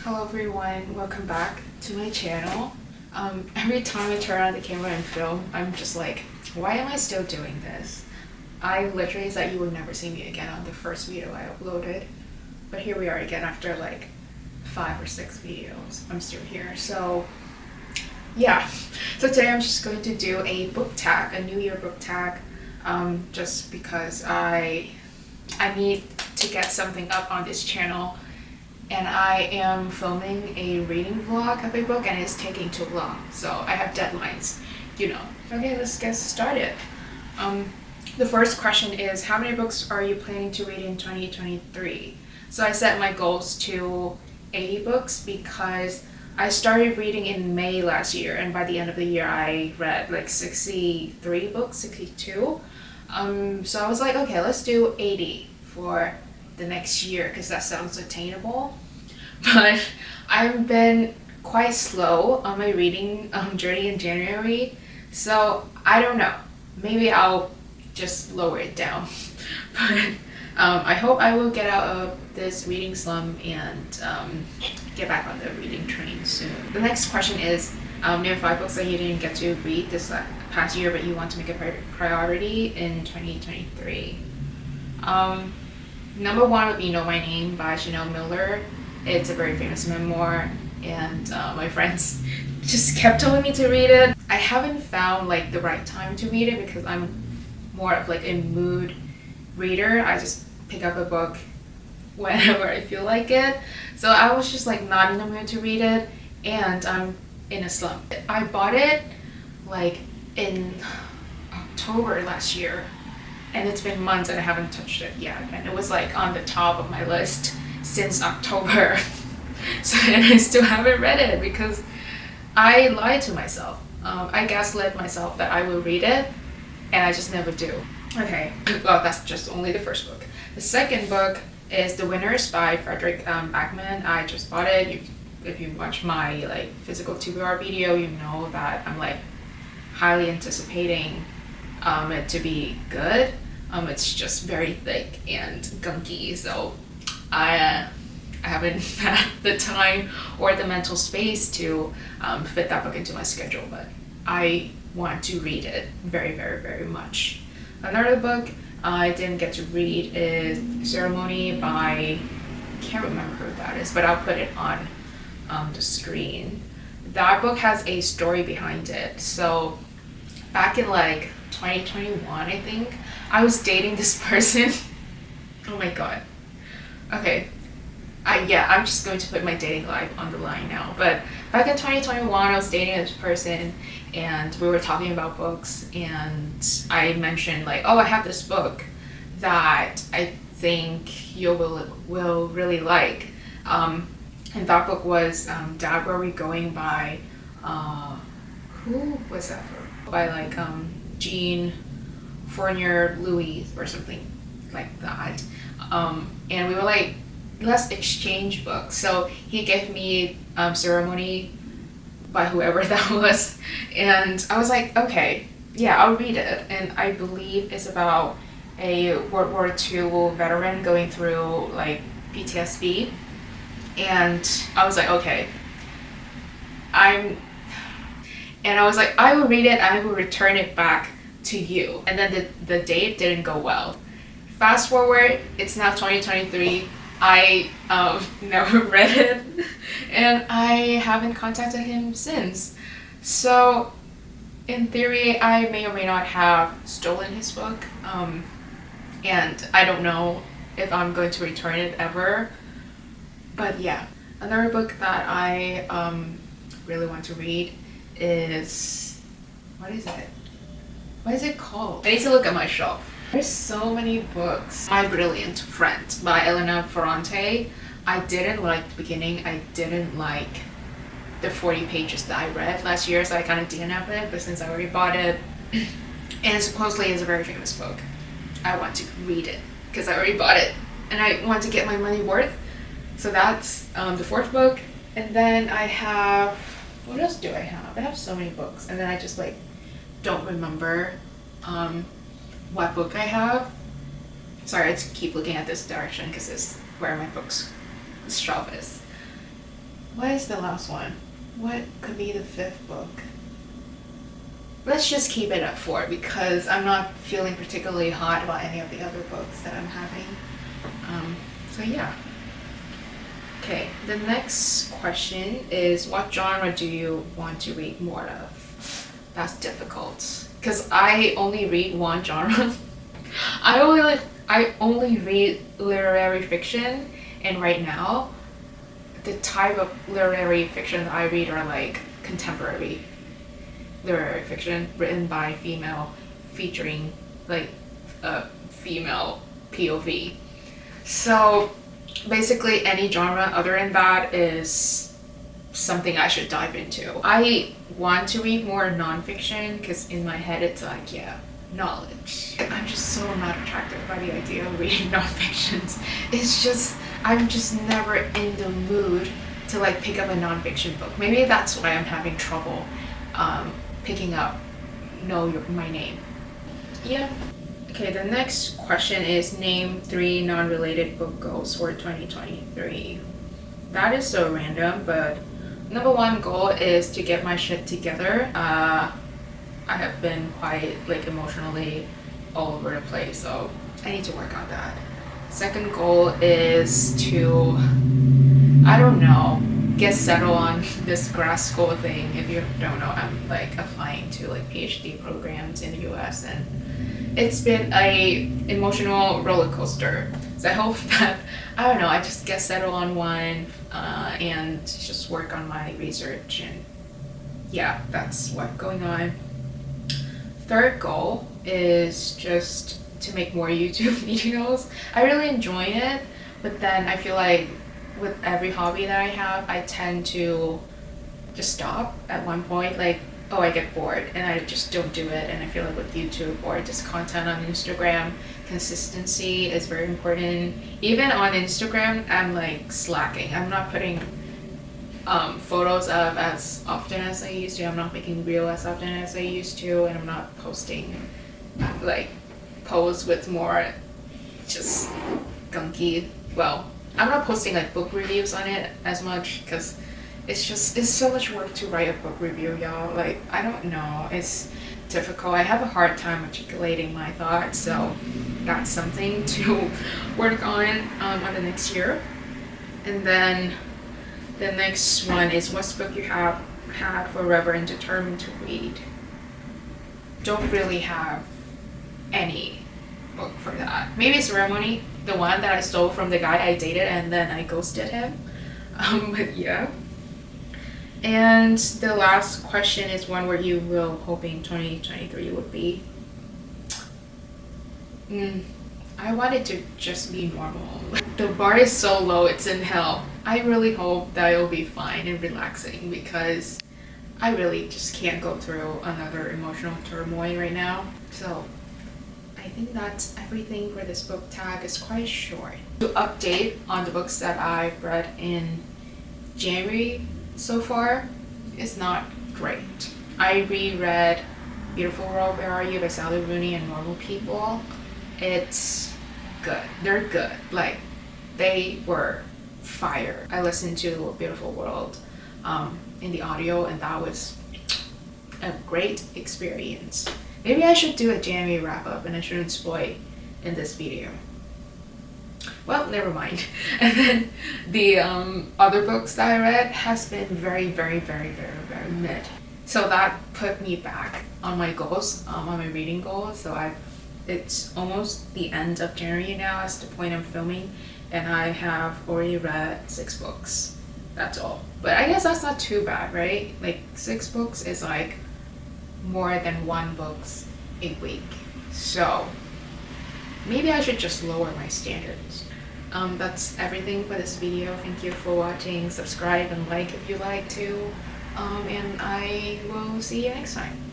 Hello everyone, welcome back to my channel. Every time I turn on the camera and film, I'm just like, why am I still doing this? I literally said you would never see me again on the first video I uploaded, but here we are again after like 5 or 6 videos. I'm still here, so yeah. So today I'm just going to do a book tag, a New Year book tag, just because I need to get something up on this channel. And I am filming a reading vlog of a book and it's taking too long, so I have deadlines, you know. Okay, let's get started. The first question is, how many books are you planning to read in 2023? So I set my goals to 80 books because I started reading in May last year, and by the end of the year I read like 63 books, 62. So I was like, okay, let's do 80 for the next year because that sounds attainable. But I've been quite slow on my reading journey in January, so I don't know, maybe I'll just lower it down. But I hope I will get out of this reading slump and get back on the reading train soon. The next question is, name 5 books that you didn't get to read this past year but you want to make a priority in 2023. Number 1 would be Know My Name by Chanel Miller. It's a very famous memoir, and my friends just kept telling me to read it. I haven't found like the right time to read it because I'm more of like a mood reader. I just pick up a book whenever I feel like it. So I was just like not in the mood to read it, and I'm in a slump. I bought it like in October last year, and it's been months and I haven't touched it yet, and it was like on the top of my list since October. So, and I still haven't read it because I lied to myself. I gaslit myself that I will read it, and I just never do. Okay, well, that's just only the first book. The second book is The Winners by Fredrik Backman. I just bought it. If you watch my like physical TBR video, you know that I'm like highly anticipating it to be good. It's just very thick and gunky, so I haven't had the time or the mental space to fit that book into my schedule, but I want to read it very, very, very much. Another book I didn't get to read is Ceremony by, I can't remember who that is, but I'll put it on the screen. That book has a story behind it. So back in like 2021, I think, I was dating this person. Oh my god. Okay. I'm just going to put my dating life on the line now. But back in 2021, I was dating this person and we were talking about books, and I mentioned like, oh, I have this book that I think you will really like. And that book was Dad, Where Are We Going by, who was that for? By like Jean Fournier Louis or something like that. And we were like, let's exchange books. So he gave me Ceremony by whoever that was, and I was like, okay, yeah, I'll read it. And I believe it's about a World War II veteran going through like PTSD, and I was like, okay, I was like, I will read it, I will return it back to you. And then the date didn't go well. Fast forward, it's now 2023. I never read it, and I haven't contacted him since. So in theory, I may or may not have stolen his book, and I don't know if I'm going to return it ever. But yeah, another book that I really want to read is, what is it? What is it called? I need to look at my shelf. There's so many books. My Brilliant Friend by Elena Ferrante. I didn't like the beginning. I didn't like the 40 pages that I read last year, so I kind of didn't have it, but since I already bought it, and supposedly it's a very famous book, I want to read it because I already bought it and I want to get my money worth. So that's the 4th book. And then I have, what else do I have? I have so many books, and then I just like don't remember what book I have. Sorry, I just keep looking at this direction because it's where my books shelf is. What is the last one? What could be the fifth book? Let's just keep it at 4 because I'm not feeling particularly hot about any of the other books that I'm having. So yeah. Okay, the next question is what genre do you want to read more of? That's difficult because I only read one genre. I only read literary fiction, and right now the type of literary fiction that I read are like contemporary literary fiction written by female, featuring like a female POV. So basically any genre other than that is something I should dive into. I want to read more nonfiction because in my head it's like, yeah, knowledge. I'm just so not attracted by the idea of reading nonfictions. It's just, I'm just never in the mood to like pick up a nonfiction book. Maybe that's why I'm having trouble picking up Know My Name. Yeah. Okay, the next question is name 3 non-related book goals for 2023. That is so random, but number 1 goal is to get my shit together. I have been quite like emotionally all over the place, so I need to work on that. Second goal is to, I don't know, get settled on this grad school thing. If you don't know, I'm like applying to like PhD programs in the US, and it's been a emotional roller coaster. So I hope that, I don't know, I just get settled on one and just work on my research, and yeah, that's what's going on. Third goal is just to make more YouTube videos. I really enjoy it, but then I feel like with every hobby that I have, I tend to just stop at one point. Like, oh, I get bored and I just don't do it. And I feel like with YouTube or just content on Instagram, consistency is very important. Even on Instagram, I'm like slacking. I'm not putting photos up as often as I used to. I'm not making reel as often as I used to, and I'm not posting like posts with more just gunky. Well, I'm not posting like book reviews on it as much because it's so much work to write a book review, y'all. Like, I don't know, it's difficult. I have a hard time articulating my thoughts, so that's something to work on the next year. And then the next one is what's book you have had forever and determined to read. Don't really have any book for that. Maybe Ceremony, the one that I stole from the guy I dated and then I ghosted him. But yeah. And the last question is one where you will hoping 2023 would be. I want it to just be normal. The bar is so low, it's in hell. I really hope that it'll be fine and relaxing because I really just can't go through another emotional turmoil right now. So I think that's everything for this book tag. It's quite short. To update on the books that I've read in January so far, it's not great. I reread Beautiful World, Where Are You by Sally Rooney and Normal People. It's good. They're good. Like, they were fire. I listened to Beautiful World in the audio, and that was a great experience. Maybe I should do a January wrap up and I shouldn't spoil in this video. Well, never mind. And then the other books that I read has been very, very, very, very, very mid. So that put me back on my goals, on my reading goals. So it's almost the end of January now as the point I'm filming, and I have already read 6 books. That's all. But I guess that's not too bad, right? Like 6 books is like more than 1 book a week. So maybe I should just lower my standards. That's everything for this video. Thank you for watching. Subscribe and like if you like to. And I will see you next time.